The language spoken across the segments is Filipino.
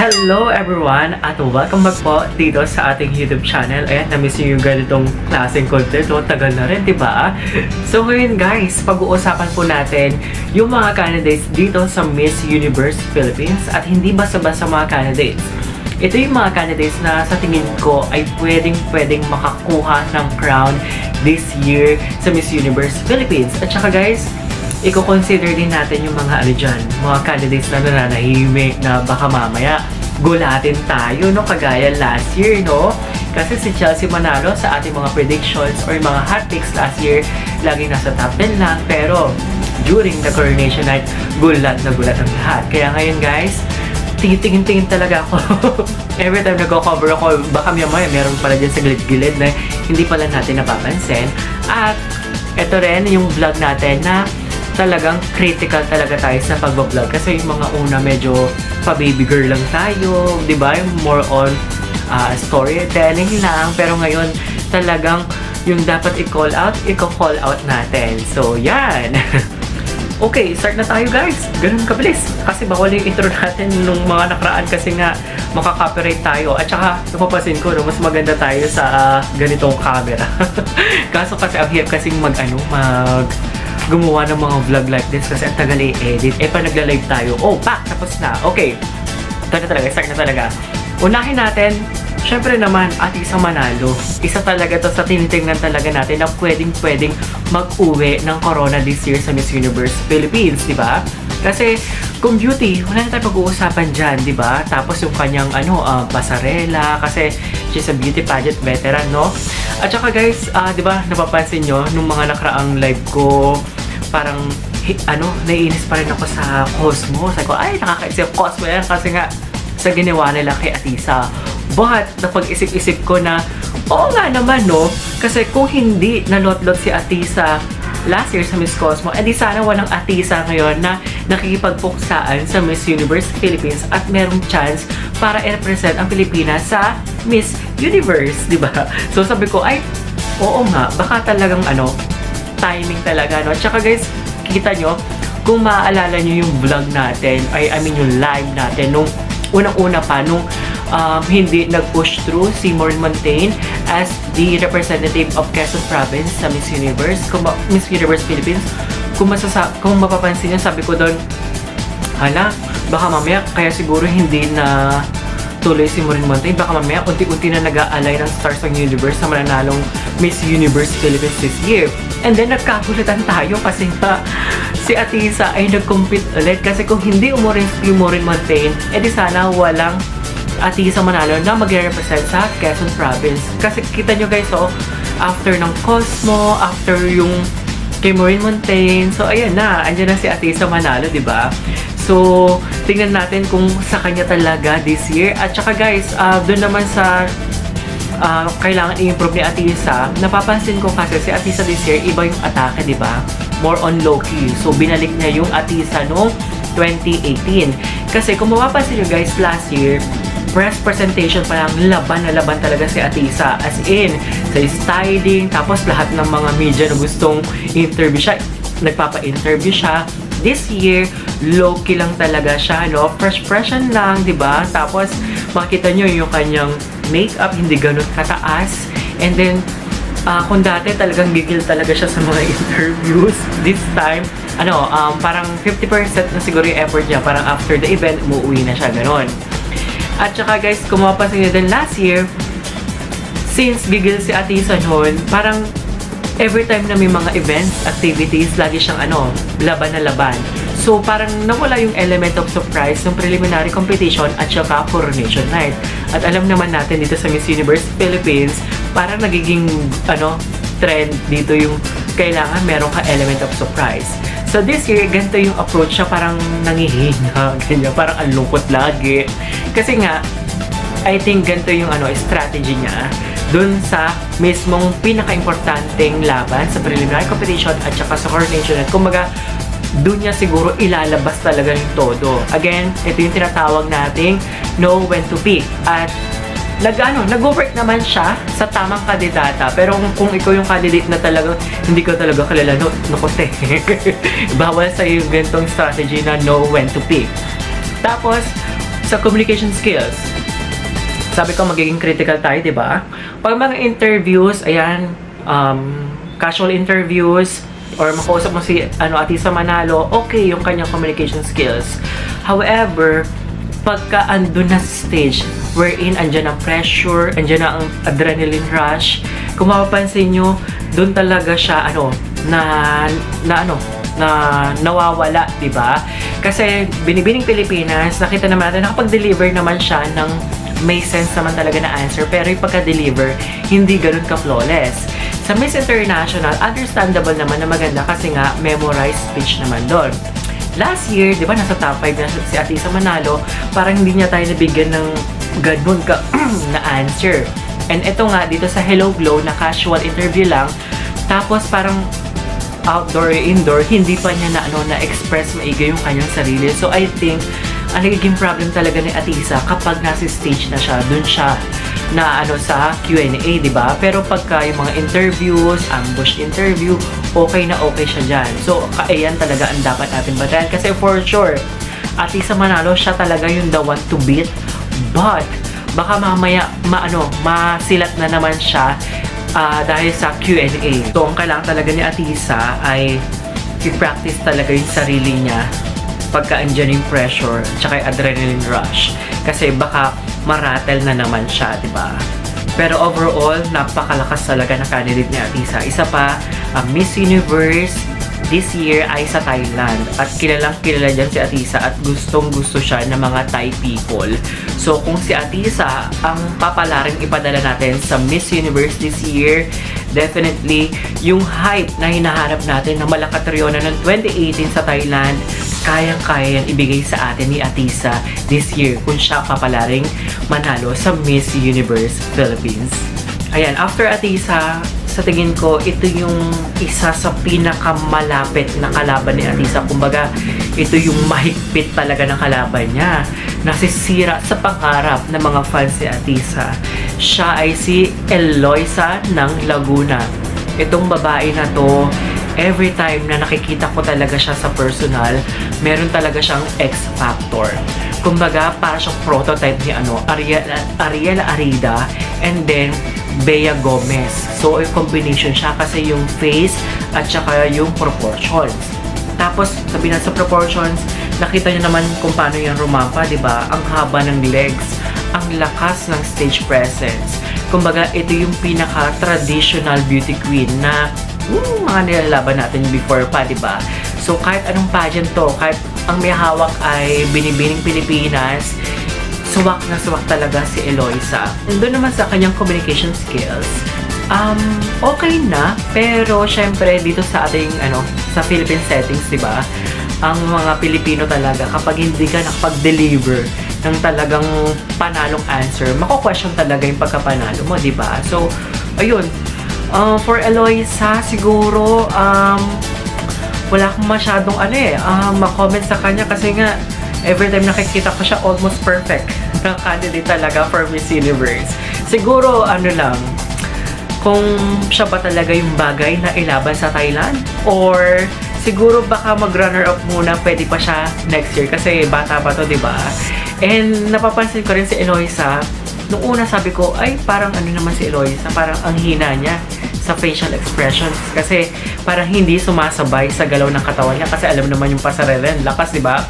Hello everyone at welcome back po dito sa ating YouTube channel. Ayan, na-miss nyo yung ganitong klaseng content. Tagal na rin, diba? So ngayon guys, pag-uusapan po natin yung mga candidates dito sa Miss Universe Philippines. At hindi basta-basta mga candidates. Ito yung mga candidates na sa tingin ko ay pwedeng makakuha ng crown this year sa Miss Universe Philippines. At saka guys, i-consider din natin yung mga mga candidates na nananahimik na baka mamaya gulatin tayo, no? Kagaya last year, no? Kasi si Chelsea Manalo sa ating mga predictions or mga hot picks last year, laging nasa top 10 lang. Pero during the coronation night, gulat na gulat ang lahat. Kaya ngayon guys, tingin-tingin talaga ako. Every time nagko-cover ako, baka mamaya meron pala dyan sa gilid-gilid na hindi pala natin napapansin. At ito rin yung vlog natin na talagang critical talaga tayo sa pag-vlog. Kasi yung mga una medyo pa-baby girl lang tayo, di ba? More on storytelling lang. Pero ngayon talagang yung dapat i-call out, i-call out natin. So, yan. Okay, start na tayo guys. Ganun kabilis. Kasi bawal yung intro natin nung mga nakaraan kasi nga makaka-copyright tayo. At saka, napapasin ko, no, mas maganda tayo sa ganitong camera. Kaso kasi ang hirap kasing gumawa ng mga vlog like this kasi ang tagal i-edit. Pa nagla-live tayo. Oh, tapos na. Okay. Start na talaga. Unahin natin, syempre naman, Atisa Manalo. Isa talaga to sa tinitingnan talaga natin na pwedeng mag-uwi ng corona this year sa Miss Universe Philippines, di ba? Kasi kung beauty, wala na tayo pag-uusapan dyan, di ba? Tapos yung kanyang pasarela, kasi she's a beauty pageant veteran, no? At saka guys, di ba, napapansin nyo, nung mga nakaraang live ko, parang, naiinis pa rin ako sa Cosmo. Sabi ko, ay, nakakaisip Cosmo yan kasi nga, sa ginawa nila kay Atisa. But, napag-isip-isip ko na, oo nga naman, no? Kasi kung hindi nalotlot si Atisa last year sa Miss Cosmo, edi sana walang Atisa ngayon na nakikipagpuksaan sa Miss Universe Philippines at merong chance para i-represent ang Pilipinas sa Miss Universe, di ba? So sabi ko, ay, oo nga, baka talagang timing talaga, no? Tsaka guys, kita nyo, kung maaalala nyo yung vlog natin, yung live natin, nung unang-una pa, nung hindi nag-push through si Maureen Montaigne as the representative of Quezon Province sa Miss Universe, Miss Universe Philippines. Kung mapapansin nyo, sabi ko doon, baka mamaya, kaya siguro hindi na tuloy si Maureen Montaigne, baka mamaya unti-unti na nag-aalay ng stars ng universe sa mananalong Miss Universe Philippines this year. And then nagkakulitan tayo kasi si Atisa ay nag-compete ulit kasi kung hindi umurin si Maureen Montaigne, edi sana walang Atisa Manalo na magre-represent sa Quezon Province. Kasi kita nyo guys, after ng Cosmo, after yung kay Maureen Montaigne, so ayan na, andyan na si Atisa Manalo, diba? So, tingnan natin kung sa kanya talaga this year. At saka guys, doon naman sa kailangan i-improve ni Atisa, napapansin ko kasi si Atisa this year, iba yung atake, diba? More on low-key. So, binalik niya yung Atisa noong 2018. Kasi kung mapapansin nyo guys, last year, press presentation pa lang, laban na laban talaga si Atisa. As in, sa styling, tapos lahat ng mga media na gustong interview siya, nagpapa-interview siya. This year, low-key lang talaga siya, no? Fresh-freshan lang, diba? Tapos, makita nyo yung kanyang makeup, hindi ganun kataas. And then, kung dati talagang gigil talaga siya sa mga interviews, this time, parang 50% na siguro yung effort niya. Parang after the event, umuwi na siya, ganun. At saka guys, kung mapapansin nyo din last year, since gigil si Atisa noon, parang every time na may mga events, activities, lagi siyang laban na laban. So parang nawala yung element of surprise ng preliminary competition at saka coronation night. At alam naman natin dito sa Miss Universe Philippines, parang nagiging trend dito yung kailangan meron ka element of surprise. So this year, ganito yung approach siya, parang nangihina, ganyan, parang ang lungkot lagi. Kasi nga, I think ganito yung strategy niya dun sa mismong pinaka-importanteng laban sa preliminary competition at saka sa coronation. At kumbaga, dun niya siguro ilalabas talaga yung todo. Again, ito yung tinatawag nating know when to pick. At nag-work naman siya sa tamang kandidata. Pero kung ikaw yung candidate na talagang hindi ko talaga kilala, nakote. Bawal sa yung ganitong strategy na know when to pick. Tapos, sa communication skills, sabi ko magiging critical tayo, di ba? Pag mga interviews, ayan, casual interviews, or makausap mo si Atisa Manalo, okay yung kanyang communication skills. However, pagka andun na stage wherein andyan ang pressure, andyan na ang adrenaline rush, kung mapapansin nyo, dun talaga siya nawawala, di ba? Kasi Binibining Pilipinas, nakita naman natin nakapag-deliver naman siya ng may sense naman talaga na answer, pero yung pagka-deliver, hindi ganun ka-flawless. Sa Miss International, understandable naman na maganda kasi nga memorized speech naman doon. Last year, di ba, nasa top 5 na si Atisa Manalo, parang hindi niya tayo nabigyan ng ganun ka na answer. And ito nga, dito sa Hello Glow, na casual interview lang, tapos parang outdoor, indoor, hindi pa niya na-express maigi yung kanyang sarili. So, I think, ang nagiging problem talaga ni Atisa kapag nasa stage na siya, dun siya na sa Q&A, di ba? Pero pagka yung mga interviews, ambush interview, okay na okay siya dyan. So, ayan talaga ang dapat natin batayan. Kasi for sure, Atisa Manalo, siya talaga yung the one to beat. But, baka mamaya, masilat na naman siya dahil sa Q&A. So, ang kailangan talaga ni Atisa ay i-practice talaga yung sarili niya pagka andyan yung pressure tsaka yung adrenaline rush. Kasi baka maratel na naman siya, diba? Pero overall, napakalakas talaga na candidate ni Atisa. Isa pa, Miss Universe this year ay sa Thailand. At kilalang kilala dyan si Atisa at gustong gusto siya ng mga Thai people. So kung si Atisa ang papalaring ipadala natin sa Miss Universe this year, definitely yung hype na hinahanap natin na malakatryo na ng 2018 sa Thailand, kayang-kaya yan ibigay sa atin ni Atisa this year kung siya papalaring manalo sa Miss Universe Philippines. Ayan, after Atisa, sa tingin ko, ito yung isa sa pinakamalapit na kalaban ni Atisa. Kumbaga, ito yung mahigpit talaga ng kalaban niya. Nasisira sa pangarap ng mga fans ni Atisa. Siya ay si Eloisa ng Laguna. Itong babae na to, every time na nakikita ko talaga siya sa personal, meron talaga siyang X-factor. Kumbaga, para siyang prototype ni Ariela Arida, and then Bea Gomez. So, yung combination siya kasi yung face at saka yung proportions. Tapos, sabi na sa proportions, nakita niyo naman kung paano yung rumampa, di ba? Ang haba ng legs, ang lakas ng stage presence. Kumbaga, ito yung pinaka-traditional beauty queen na mga nilalaban natin before pa, di ba? So, kahit anong pageant to, kahit ang may hawak ay Binibining Pilipinas, suwak na suwak talaga si Eloisa. And doon naman sa kanyang communication skills, okay na, pero syempre dito sa ating, sa Philippine settings, di ba? Ang mga Pilipino talaga, kapag hindi ka nakapag-deliver ng talagang panalong answer, mako-question talaga yung pagkapanalo mo, di ba? So, ayun. For Eloisa, siguro, wala akong masyadong ma-comment sa kanya kasi nga, every time nakikita ko siya, almost perfect na candidate talaga for Miss Universe. Siguro, lang, kung siya ba talaga yung bagay na ilaban sa Thailand? Or, siguro baka mag-runner-up muna, pwede pa siya next year kasi bata pa to, diba? And, napapansin ko rin si Eloisa, nung una sabi ko, ay, parang naman si Eloisa, parang ang hina niya sa facial expressions kasi parang hindi sumasabay sa galaw ng katawan niya kasi alam naman yung pasarela, lakas, diba?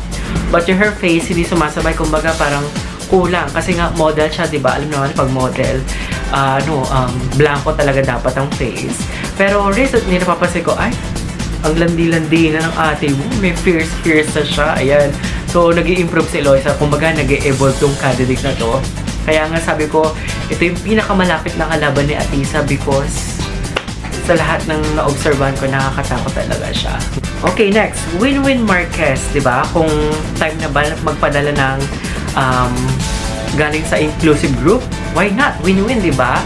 But yung her face, hindi sumasabay, kumbaga parang kulang kasi nga model siya, diba? Alam naman pag model, blanco talaga dapat ang face. Pero recently, napapansin ko, ay, ang landi-landi na ng ate mo, may fierce na siya, ayan. So, nag-i-improve si Eloisa, kumbaga nag-i-evolve tong candidate na to. Kaya nga sabi ko, ito yung pinakamalapit na kalaban ni Atisa because sa lahat ng na-observan ko, nakakatakot talaga siya. Okay, next. Winwin Marquez, diba? Kung time na ba magpadala ng galing sa inclusive group, why not? Winwin, diba?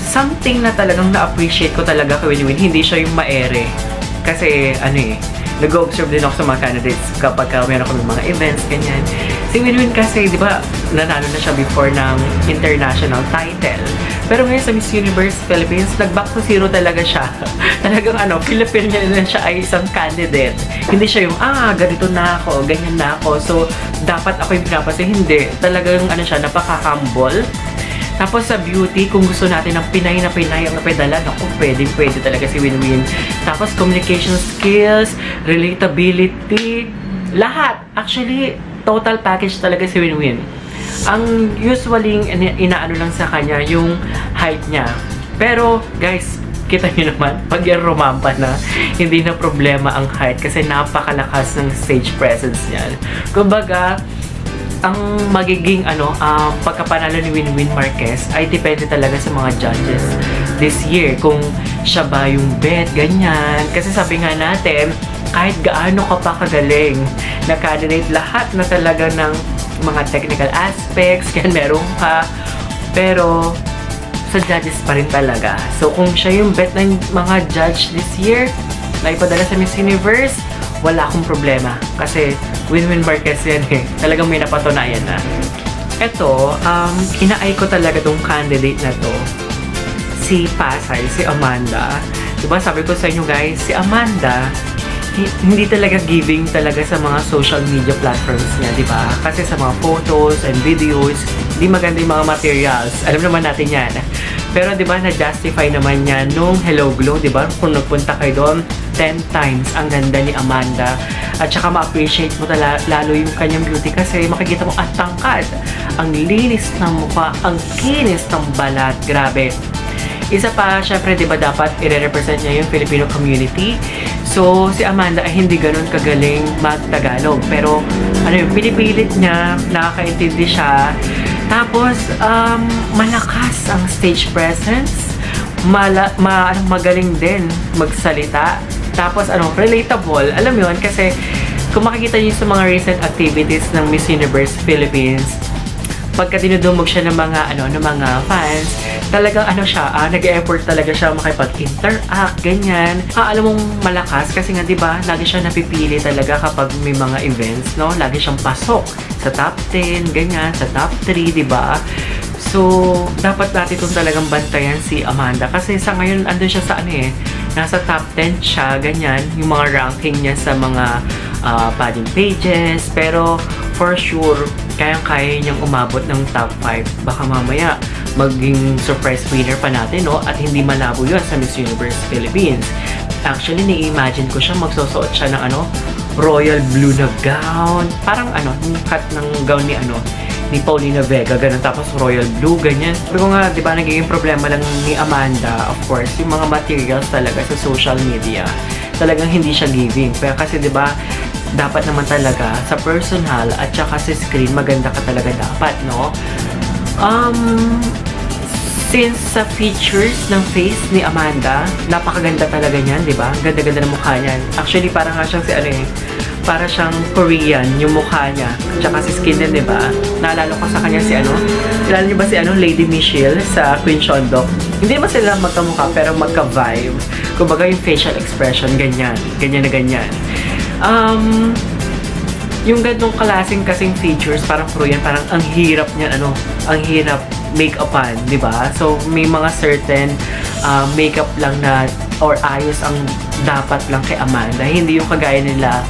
Something na talagang na-appreciate ko talaga kay Winwin, hindi siya yung maere. Kasi, nag-observe din ako sa mga candidates kapag meron kami mga events, ganyan. Si Winwin kasi, di ba, nanalo na siya before ng international title. Pero ngayon sa Miss Universe Philippines, nag-back to zero talaga siya. Talagang Filipino na siya ay isang candidate. Hindi siya yung, ganito na ako, ganyan na ako. So, dapat ako yung pinapansin. Hindi. Talagang, napaka-humble. Tapos sa beauty, kung gusto natin ng Pinay na Pinay ang napedala, naku, pwede talaga si Winwin. Tapos communication skills, relatability, lahat. Actually, total package talaga si Winwin. Ang usually inaano lang sa kanya yung height niya. Pero guys, kita niyo naman, pag yan rumampa na, hindi na problema ang height kasi napakalakas ng stage presence niyan. Kumbaga, ang magiging pagkapanalo ni Winwin Marquez ay depende talaga sa mga judges this year. Kung siya ba yung bet, ganyan. Kasi sabi nga natin, kahit gaano ka pa kagaling na candidate, lahat na talaga ng mga technical aspects, kaya meron ka, pero sa judges pa rin talaga. So kung siya yung bet ng mga judge this year na ipadala sa Miss Universe, wala akong problema kasi Winwin Marquez yan talagang may napatunayan na. Eto, inaay ko talaga tong candidate na to, si Pasay, si Amanda. Diba sabi ko sa inyo guys, si Amanda hindi talaga giving talaga sa mga social media platforms niya, di ba? Kasi sa mga photos and videos, hindi maganda yung mga materials. Alam naman natin yan. Pero di ba, na-justify naman niya nung Hello Glow, di ba? Kung nagpunta kayo doon, 10 times ang ganda ni Amanda. At saka ma-appreciate mo lalo yung kanyang beauty kasi makikita mo ang tangkad, ang linis ng mukha, ang kinis ng balat. Grabe. Isa pa, syempre, di ba dapat i-represent niya yung Filipino community. So, si Amanda ay hindi ganun kagaling mag-Tagalog. Pero, pinipilit niya, nakakaintindi siya. Tapos, malakas ang stage presence. Magaling din magsalita. Tapos, relatable. Alam mo yun, kasi kung makikita niyo sa mga recent activities ng Miss Universe Philippines, pagka dinudumog siya ng mga fans, talagang nag-e-effort talaga siya makipag-interact, ganyan. Alam mong malakas kasi nga 'di ba, lagi siya napipili talaga kapag may mga events, no? Lagi siyang pasok sa top 10, ganyan, sa top 3, 'di ba? So, dapat natin itong talagang bantayan si Amanda kasi sa ngayon andun siya sa nasa top 10 siya, ganyan, yung mga ranking niya sa mga pageant pages, pero for sure, kayang-kaya niyang umabot ng top 5. Baka mamaya, maging surprise winner pa natin, no? At hindi malabo yun sa Miss Universe Philippines. Actually, ni-imagine ko siya, magsusuot siya ng royal blue na gown. Parang yung cut ng gown ni Paulina Vega, ganun. Tapos royal blue, ganyan. Sabi ko nga, di ba, nagiging problema lang ni Amanda, of course, yung mga materials talaga sa social media. Talagang hindi siya giving. Pero kasi, di ba, dapat naman talaga sa personal at saka sa screen, maganda ka talaga dapat, no? Since sa features ng face ni Amanda, napakaganda talaga niyan, di ba? Ganda-ganda ng mukha niyan. Actually, parang nga siyang para siyang Korean, yung mukha niya. Tsaka si skin din, di ba? Naalala ko sa kanya kilala niyo ba si Lady Michelle sa Queen Shondok? Hindi ba sila magkamukha, pero magka-vibe. Kumbaga yung facial expression, ganyan. Ganyan na ganyan. Yung ganitong klaseng kasing features, parang Korean, parang ang hirap niyan, ang hirap make-upan, di ba? So, may mga certain makeup lang na, or ayos ang dapat lang kay Amanda. Hindi yung kagaya nila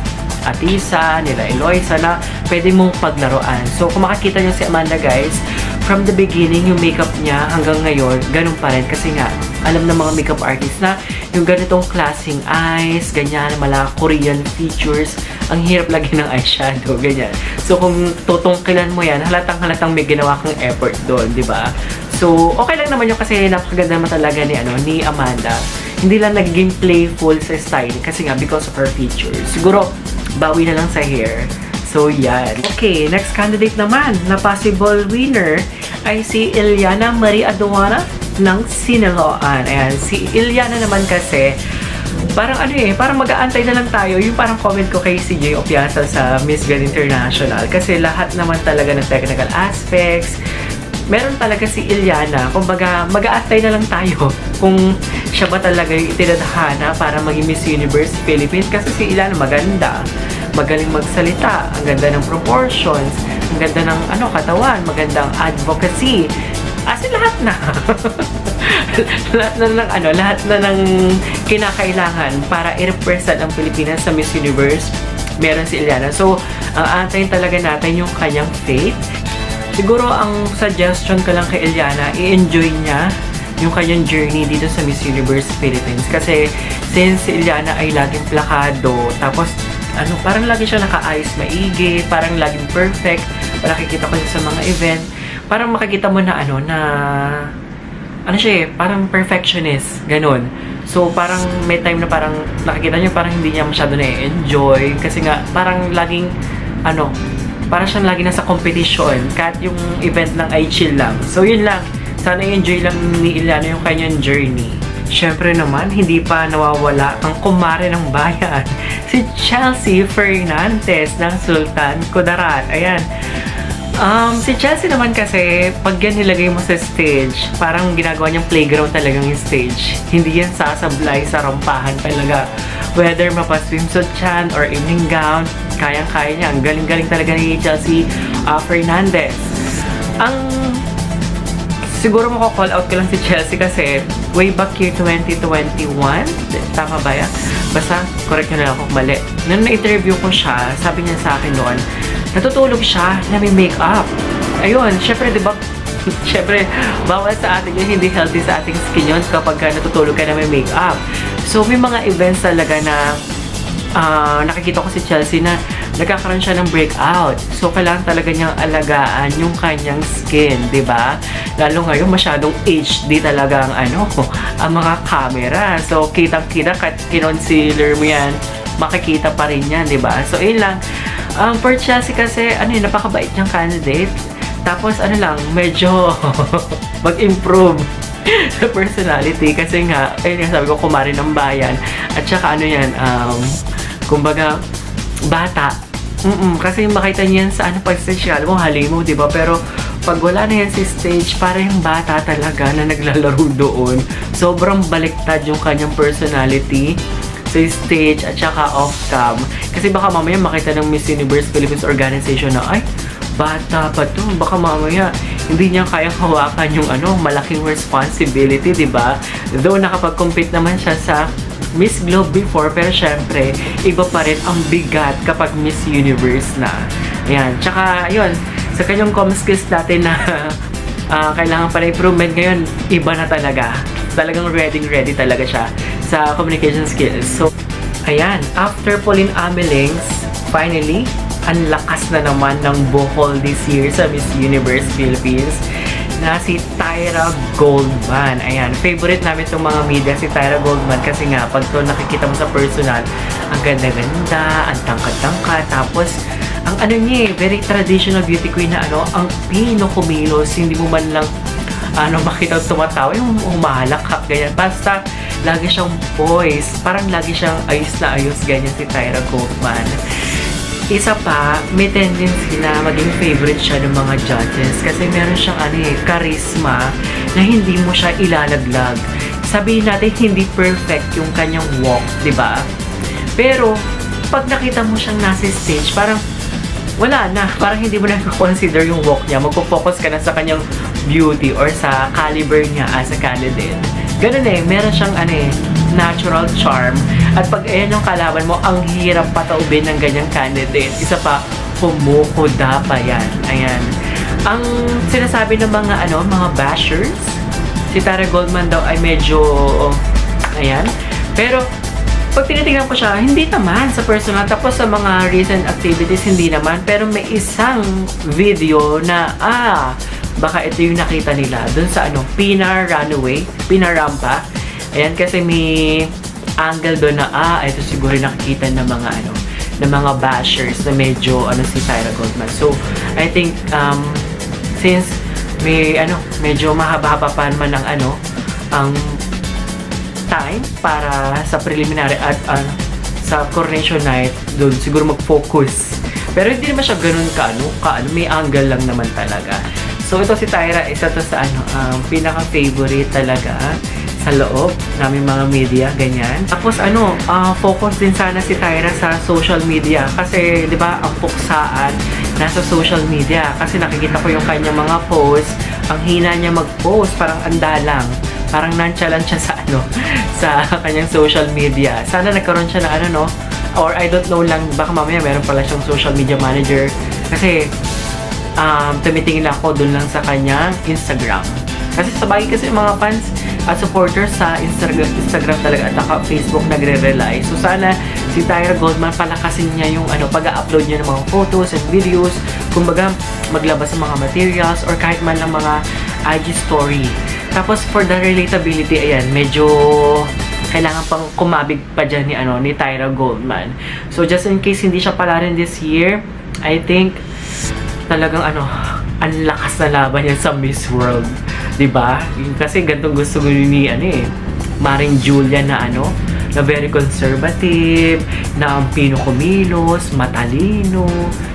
Atisa, nila Eloisa na pwede mong paglaruan. So, kung makikita nyo si Amanda, guys, from the beginning, yung makeup niya hanggang ngayon, ganun pa rin. Kasi nga, alam ng mga makeup artists na yung ganitong klaseng eyes, ganyan, mala Korean features, ang hirap lagi ng eyeshadow, ganyan. So, kung tutungkilan mo yan, halatang may ginawa kang effort doon, di ba? So, okay lang naman yun kasi napakaganda naman talaga ni Amanda. Hindi lang nagiging playful sa styling kasi nga because of her features. Siguro, bawi na lang sa hair. So, yan. Okay, next candidate naman na possible winner ay si Iliana Marie Aduana ng Sinaloan. Ayan, si Iliana naman kasi parang parang mag-aantay na lang tayo. Yung parang comment ko kay CJ Opiasa sa Miss Grand International kasi lahat naman talaga ng technical aspects, meron talaga si Iliana. Kumbaga, mag-aantay na lang tayo kung siya ba talaga yung itinadhana para maging Miss Universe Philippines kasi si Iliana maganda. magaling magsalita, ang ganda ng proportions, ang ganda ng katawan, magandang advocacy. As in, lahat na. lahat na ng kinakailangan para i-represent ang Pilipinas sa Miss Universe. Meron si Iliana. So, antayin talaga natin yung kanyang fate. Siguro, ang suggestion ko lang kay Iliana, i-enjoy niya yung kanyang journey dito sa Miss Universe Philippines. Kasi, since si Iliana ay laging plakado, tapos, parang lagi siya naka-ayos maigi, parang laging perfect, nakikita ko siya sa mga event, parang makikita mo na siya parang perfectionist, ganun. So, parang may time na parang nakikita niyo parang hindi niya masyado na-enjoy kasi nga parang laging parang siyang lagi nasa competition kahit yung event lang ay chill lang. So, yun lang. Sana i-enjoy lang ni Iliana yung kanyang journey. Siyempre naman, hindi pa nawawala ang kumare ng bayan, si Chelsea Fernandez ng Sultan Kudarat. Ayan. Si Chelsea naman kasi, pag yan nilagay mo sa stage, parang ginagawa niyang playground talagang yung stage. Hindi yan sasablay sa rampahan talaga. Whether mapa-swimsuit yan or evening gown, kayang-kaya niya. Ang galing-galing talaga ni Chelsea Fernandez. Siguro mako-call out ko lang si Chelsea kasi way back year 2021, tama ba yan? Basta, correct nyo na ako kung mali. Nung na-interview ko siya, sabi niya sa akin noon, natutulog siya na may makeup. Ayun, syempre, di ba? Syempre, bawal sa atin yun, hindi healthy sa ating skin yun kapag natutulog ka na may makeup. So, may mga events talaga na nakikita ko si Chelsea na nagkakaroon siya ng breakout. So, kailangan talaga niyang alagaan yung kanyang skin, di ba? Lalo ngayon, masyadong HD talaga ang mga camera. So, kitang-kita, kahit kinoncealer mo yan, makikita pa rin yan, di ba? So, yun lang. For Chelsea kasi, napakabait niyang candidate. Tapos, medyo mag-improve sa personality. Kasi nga, sabi ko, kumari ng bayan. At saka, kumbaga, bata. Kasi makita niyan sa pag-stage, alam mo, hali mo, di ba? Pero, pag wala na yan si stage, parang yung bata talaga na naglalaro doon. Sobrang baliktad yung kanyang personality sa stage at saka off-cam. Kasi baka mamaya makita ng Miss Universe Philippines Organization na, ay, bata pa to. Baka mamaya hindi niya kayang hawakan yung malaking responsibility, di ba? Though nakapag-compete naman siya sa Miss Globe before, pero syempre, iba pa rin ang bigat kapag Miss Universe na. Ayan. Tsaka, yun, sa kanyang comm skills natin na kailangan pa na improvement ngayon, iba na talaga. Talagang ready talaga siya sa communication skills. So, ayan. After Pauline Amelings, finally, ang lakas na naman ng Bohol this year sa Miss Universe Philippines na si Tyra Goldman. Ayan, favorite namin itong mga media, si Tyra Goldman, kasi nga, pag ito nakikita mo sa personal, ang ganda-ganda, ang tangkad-tangkad, tapos, ang niya very traditional beauty queen na ang pino-kumilos, hindi mo man lang, makita tumatawa, yung humahalak, ganyan. Basta, lagi siyang poised, parang lagi siyang ayos na ayos, ganyan si Tyra Goldman. Isa pa, may tendency na maging favorite siya ng mga judges kasi meron siyang charisma na hindi mo siya ilalaglag. Sabihin natin, hindi perfect yung kanyang walk, di ba? Pero, pag nakita mo siyang nasa stage, parang wala na. Parang hindi mo na consider yung walk niya. Magpo-focus ka na sa kanyang beauty or sa caliber niya as a candidate. Ganun meron siyang natural charm. At pag ayan yung kalaban mo, ang hirap pataubin ng ganyang candidate. Isa pa, humuhuda pa yan. Ayan. Ang sinasabi ng mga mga bashers, si Tyra Goldman daw ay medyo ayan. Pero pag tinitingnan ko siya, hindi naman sa personal. Tapos sa mga recent activities, hindi naman. Pero may isang video na baka ito yung nakita nila dun sa Pinar Runway, Pinar Rampa. Ayan, kasi may angle doon na ito siguro nakikita ng mga ng mga bashers na medyo si Tyra Goldman. So, I think since may medyo mahaba-haba pa naman ng ang time para sa preliminary at sa coronation night, doon siguro mag-focus. Pero hindi naman siya ganun may angle lang naman talaga. So, ito si Tyra, isa to sa pinaka-favorite talaga sa loob namin mga media, ganyan. Tapos focus din sana si Tyra sa social media kasi 'di ba ang puksaan nasa social media kasi nakikita ko yung kanyang mga posts, ang hina niya mag-post, parang andalang, parang nonchalant siya sa sa kanyang social media. Sana nagkaroon siya ng or I don't know lang, baka mamaya meron pala siyang social media manager kasi tumitingin ako dun lang sa kanyang Instagram. Kasi sabay kasi mga fans at supporters sa Instagram talaga at Facebook nagre-rely. So sana si Tyra Goldman palakasin niya yung pag-upload niya ng mga photos and videos. Kumbaga maglabas ng mga materials or kahit man lang mga IG story. Tapos for the relatability, ayan, medyo kailangan pang kumabig pa dyan ni Tyra Goldman. So just in case hindi siya pala rin this year, I think talagang ang lakas na laban yan sa Miss World. Diba? Kasi gantong gusto ko ni Maring Julia na na very conservative, na ang pino kumilos, matalino,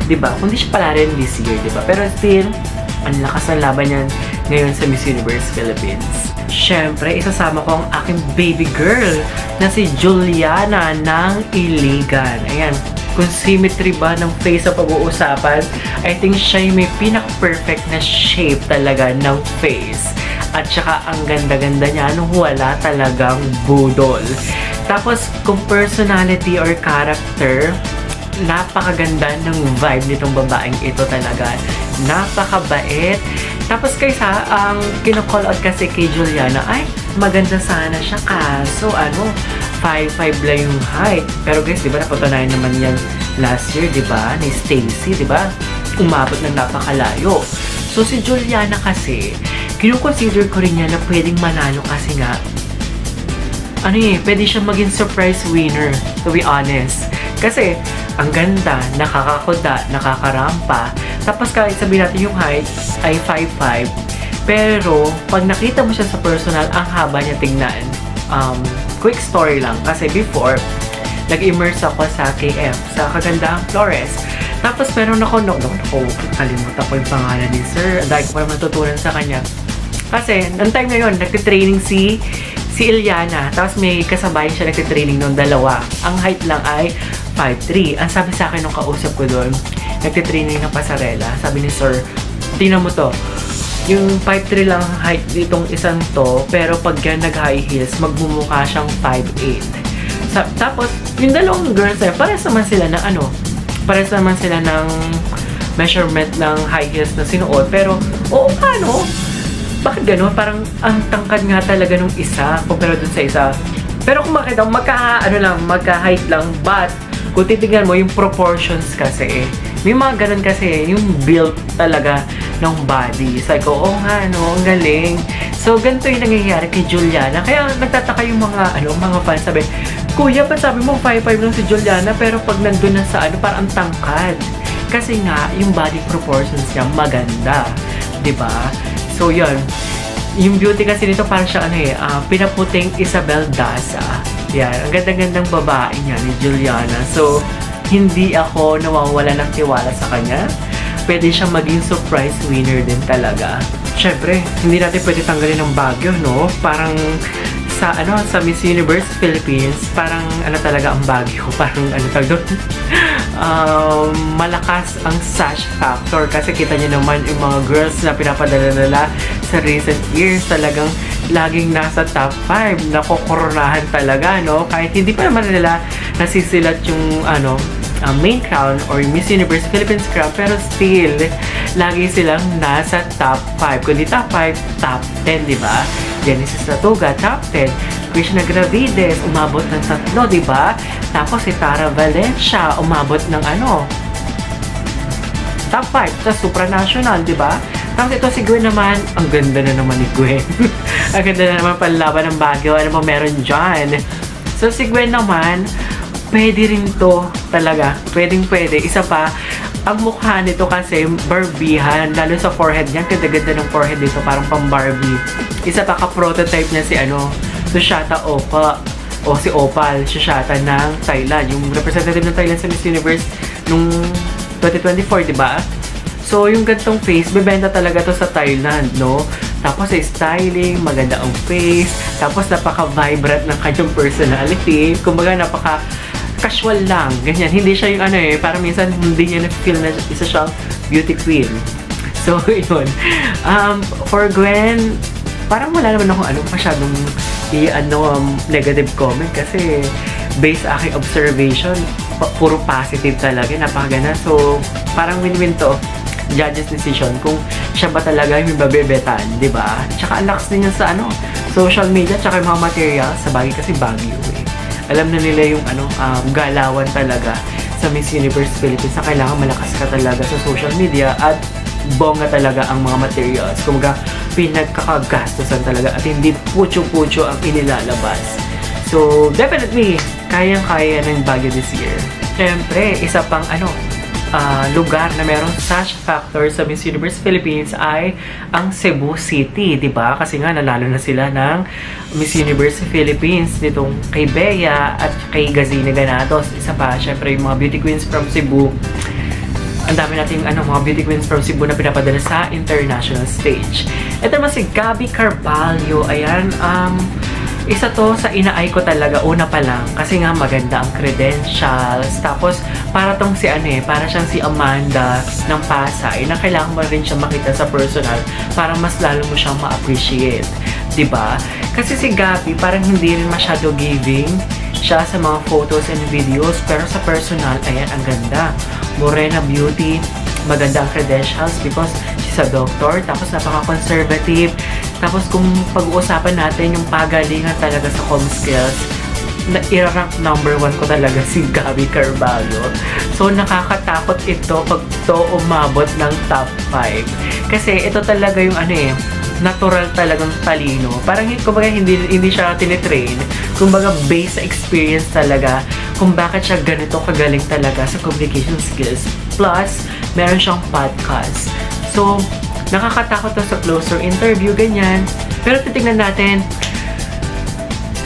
diba? Kundi siya pala rin this year, diba? Pero still, ang lakas ng laban yan ngayon sa Miss Universe Philippines. Siyempre, isasama ko ang aking baby girl na si Juliana ng Iligan. Ayan, kung symmetry ba ng face sa pag-uusapan, I think siya yung may pinaka-perfect na shape talaga ng face. At saka ang ganda-ganda niya nung wala talagang budol. Tapos, kung personality or character, napakaganda ng vibe nitong babaeng ito talaga. Napakabait. Tapos kaysa, ang kino-call out kasi kay Juliana, ay, maganda sana siya kaso 5'5" lang yung height. Pero guys, diba, napatunayan naman yan last year, diba, ni Stacy, diba? Umabot ng napakalayo. So, si Juliana kasi, kinukonsider ko rin niya na pwedeng manalo kasi nga, pwede siya maging surprise winner, to be honest. Kasi, ang ganda, nakakakuda, nakakarampa. Tapos kahit sabihin natin yung height ay 5'5", pero pag nakita mo siya sa personal, ang haba niya tingnan. Quick story lang, kasi before, nag-immerse ako sa KF, sa Kagandahang Flores. Tapos meron ako, kalimutan ko yung pangalan ni Sir. Dahil ko pa matutunan sa kanya. Kasi, noong time na yun, nagtitraining si Iliana. Tapos may kasabay siya nagtitraining nung dalawa. Ang height lang ay 5'3". Ang sabi sa akin nung kausap ko doon, nagtitraining ng pasarela. Sabi ni Sir, tingnan mo to. Yung 5'3" lang height ditong isang to, pero pag yan nag-high heels, magmumukha siyang 5'8". Tapos, yung dalawang girls ay parehas naman sila na parehas naman sila ng measurement ng high heels na sinuot. Pero, bakit gano'n? Parang ang tangkad nga talaga nung isa kumpara dun sa isa. Pero kung makita, magka-height lang. But, kung titignan mo, yung proportions kasi, may mga ganun kasi, yung build talaga ng body. So, ang galing. So, ganito yung nangyayari kay Juliana. Kaya, nagtataka yung mga fans, sabi, Kuya, ba't sabi mo 5'5" lang si Juliana, pero pag nandun na sa parang ang tangkad. Kasi nga, yung body proportions niya maganda. Diba? So, yun. Yung beauty kasi nito parang siya pinaputing Isabel Daza. Yan. Ang ganda-gandang babae niya ni Juliana. So, hindi ako nawawala ng tiwala sa kanya. Pwede siyang maging surprise winner din talaga. Siyempre, hindi natin pwede tanggalin ng Baguio, no? Parang sa Miss Universe Philippines, parang talaga ang Baguio. Parang malakas ang sash factor kasi kita niyo naman yung mga girls na pinapadala nila sa recent years, talagang laging nasa top 5, nakokoronahan talaga, no? Kahit hindi pa naman nila nasisilat yung main crown or Miss Universe Philippines crown, pero still lagi silang nasa top 5. Kundi top 5, top 10, di ba? Genesis Natuga, top 10. Krishna Gravides, umabot ng 3, di ba? Tapos si Tara Valencia, umabot ng top 5 sa supranational, di ba? Tapos ito si Gwen naman, ang ganda na naman ni Gwen. Ang ganda na naman panlaban ng Baguio. Ano mo meron dyan? So si Gwen naman, pwede rin to talaga. Pwedeng-pwede. Isa pa, ang mukha nito kasi Barbihan, lalo sa forehead niya. Ganda-ganda ng forehead dito, parang pang Barbie. Isa pa ka-prototype niya si Sushata Opa. O si Opal, Sushata ng Thailand. Yung representative ng Thailand sa Miss Universe nung 2024, di ba? So, yung gantong face, bebenta talaga to sa Thailand, no? Tapos styling, maganda ang face, tapos napaka-vibrant ng kanyang personality. Kumbaga napaka-casual lang, ganyan. Hindi siya yung parang minsan hindi niya na-feel na isa siyang beauty queen. So, yun. For Gwen, parang wala naman ako masyadong negative comment kasi based sa aking observation, puro positive talaga, napakaganda. So, parang win-win to. Judge's decision kung siya ba talaga yung babebetan, di ba? Tsaka ang lakas din niya sa social media, tsaka yung mga materials, sa bagay kasi Baguio eh. Alam na nila yung galawan talaga sa Miss Universe Philippines na kailangan malakas ka talaga sa social media at bongga talaga ang mga materials. Kumaga, pinagkakagastusan talaga at hindi pucho-pucho ang inilalabas. So, definitely, kayang-kaya ng Baguio this year. Siyempre, isa pang lugar na meron such factor sa Miss Universe Philippines ay ang Cebu City, di ba? Kasi nga, nalalo na sila ng Miss Universe Philippines nitong kay Bea at kay Gazina Ganados. Isa pa, syempre, yung mga beauty queens from Cebu. Ang dami nating mga beauty queens from Cebu na pinapadala sa international stage. Ito naman si Gabby Carballo. Ayan, isa to sa inaay ko talaga una pa lang kasi nga maganda ang credentials. Tapos para tong para siyang si Amanda ng Pasay na kailangan mo rin siya makita sa personal para mas lalo mo siyang ma-appreciate, 'di ba? Kasi si Gabby parang hindi rin masyado giving siya sa mga photos and videos, pero sa personal, ayan, ang ganda. Morena beauty, maganda ang credentials because she's a doctor, tapos napaka-conservative. Tapos kung pag-uusapan natin yung pagalingan talaga sa com skills, i-rank number 1 ko talaga si Gabby Carballo. So nakakatakot ito pag to umabot ng top 5. Kasi ito talaga yung natural talagang talino. Parang kumbaga hindi siya tinitrain. Kumbaga based sa experience talaga kung bakit siya ganito kagaling talaga sa communication skills. Plus, meron siyang podcast. So, nakakatakot to sa closer interview, ganyan. Pero titignan natin,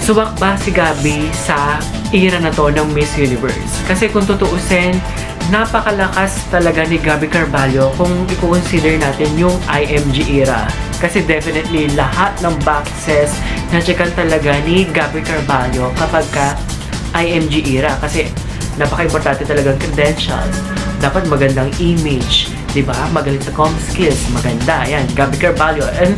subak ba si Gabby sa era na to ng Miss Universe? Kasi kung tutuusin, napakalakas talaga ni Gabby Carballo kung i-consider natin yung IMG era. Kasi definitely lahat ng boxes na checkan talaga ni Gabby Carballo kapag ka IMG era. Kasi napaka-importante talagang credentials. Dapat magandang image, diba? Magaling sa com skills, maganda. Ayan, Gabby Carballo. And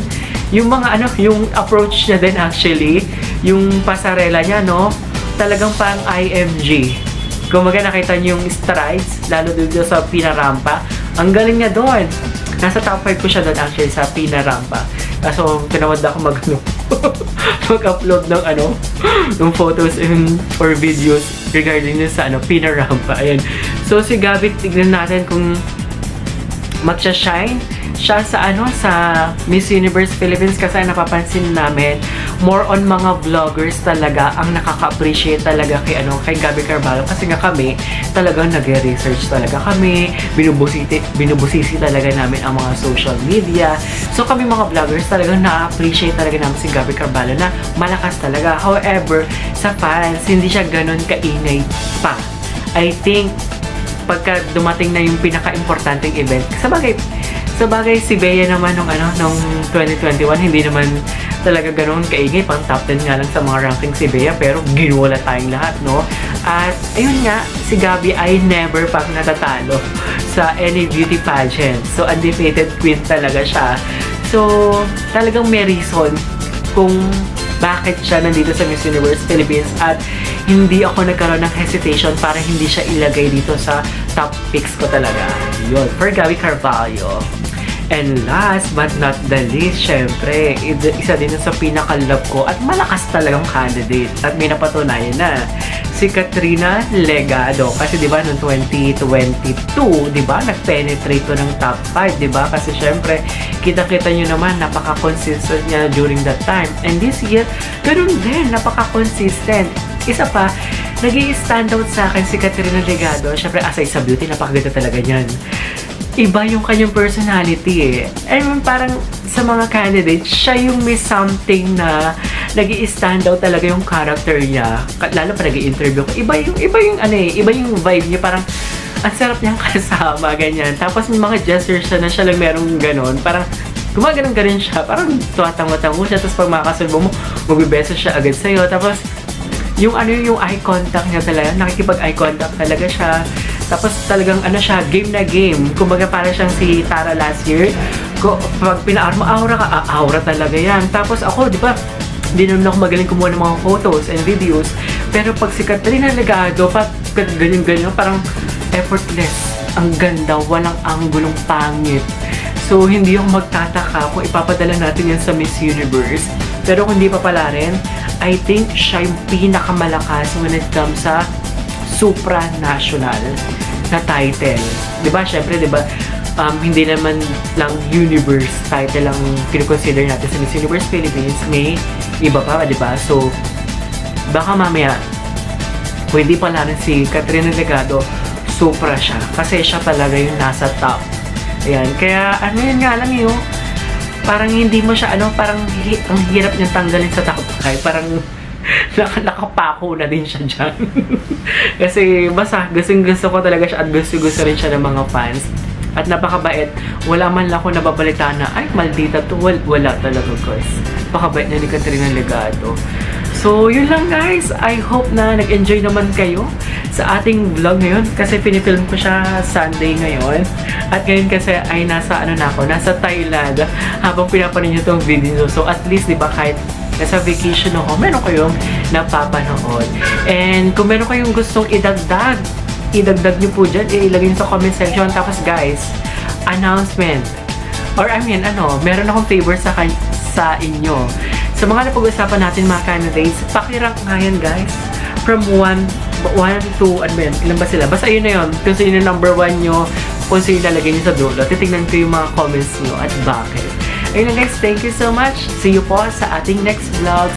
yung mga yung approach niya din actually, yung pasarela niya, no? Talagang pang IMG. Kung nakita niyo yung strides, lalo dito sa pinarampa, ang galing niya doon. Nasa top 5 ko siya doon actually sa pinarampa. Kaso, tinawad ako mag-upload ng ng photos or videos regarding sa pinarampa. Ayan. So, si Gabby, tignan natin kung magsha-shine siya sa sa Miss Universe Philippines kasi napapansin namin more on mga vloggers talaga ang nakaka-appreciate talaga kay Gabby Carballo kasi nga kami talagang nagre-research talaga kami, binubusisi talaga namin ang mga social media. So kami mga vloggers talagang na-appreciate talaga namin si Gabby Carballo na malakas talaga. However, sa fans, hindi siya ganun kaingay pa. I think pagka dumating na yung pinaka-importanting event, sabagay si Bea naman nung 2021, hindi naman talaga ganoon kaingay, pang top 10 nga lang sa mga ranking si Bea, pero ginuwala tayong lahat, no? At ayun nga, si Gabby ay never pang natatalo sa any beauty pageant. So undefeated queen talaga siya. So talagang may reason kung bakit siya nandito sa Miss Universe Philippines at hindi ako nagkaroon ng hesitation para hindi siya ilagay dito sa top picks ko talaga. Yun, for Gabby Carballo. And last but not the least, syempre, isa din sa pinaka-love ko at malakas talagang candidate at may napatunayan na si Katrina Legado. Kasi diba noong 2022, diba, nag-penetrate to ng top 5, diba? Kasi syempre, kita-kita nyo naman, napaka-consistent niya during that time. And this year, ganun din, napaka-consistent. Isa pa, nag-i-stand out sa akin si Katrina Legado. Syempre, aside sa beauty, napakaganda talaga niyan. Iba yung kanyang personality eh. I mean, parang sa mga candidates, siya yung may something na nag-i-stand out talaga yung character niya. Lalo pa nag-i-interview ko. Iba yung vibe niya. Parang, ang sarap niyang kasama, ganyan. Tapos may mga gestures na siya lang merong ganon. Parang, gumaganon-ganon siya. Parang tuwatango-tango siya. Tapos pag makakasalbo mo, magbibeso siya agad sa'yo. Tapos, yung yung eye contact niya talaga, nakikipag-eye contact talaga siya. Tapos talagang siya, game na game. Kumbaga para siyang si Tara last year. Pag aura ka, aura talaga yan. Tapos ako, di ba, hindi naman ako magaling kumuha ng mga photos and videos. Pero pag si Katrina Legado, ganyan-ganyan, parang effortless. Ang ganda, walang anggulong pangit. So, hindi ako magtataka kung ipapadala natin yan sa Miss Universe. Pero kung hindi pa pala rin, I think siya yung pinakamalakas when it comes sa supranational na title. Diba? Siyempre, diba, hindi naman lang universe title ang kinoconsider natin sa Miss Universe Philippines. May iba pa, diba? So, baka mamaya, pwede pala rin si Katrina Legado, supra siya. Kasi siya talaga yung nasa top. Ayan. Kaya, yun nga lang yun. Parang hindi mo siya, parang ang hirap niyang tanggalin sa top 5. Parang, nakapako na din siya dyan. Kasi basta gusto ko talaga siya at gusto rin siya ng mga fans. At napakabait. Wala man lang ako nababalita na, ay, maldita to. Wala talaga, guys. Napakabait na ni Katrina Legado. So, yun lang, guys. I hope na nag-enjoy naman kayo sa ating vlog ngayon. Kasi pinifilm ko siya Sunday ngayon. At ngayon kasi ay nasa Thailand habang pinapanood nyo itong video. So, at least, di ba, kahit nasa vacation ako, meron kayong napapanood. And kung meron kayong gustong idagdag nyo po dyan, ilagay nyo sa comment section. Tapos guys, announcement. Or meron akong favor sa inyo. Sa mga napag-usapan natin mga candidates, pakirank nga yan guys. From 1 to, ilan ba sila? Basta yun na yun. Kung sino yung number 1 nyo, kung sino ilalagay nyo sa dulo, titignan ko yung mga comments nyo at bakit. Ayun guys, thank you so much. See you po sa ating next vlog.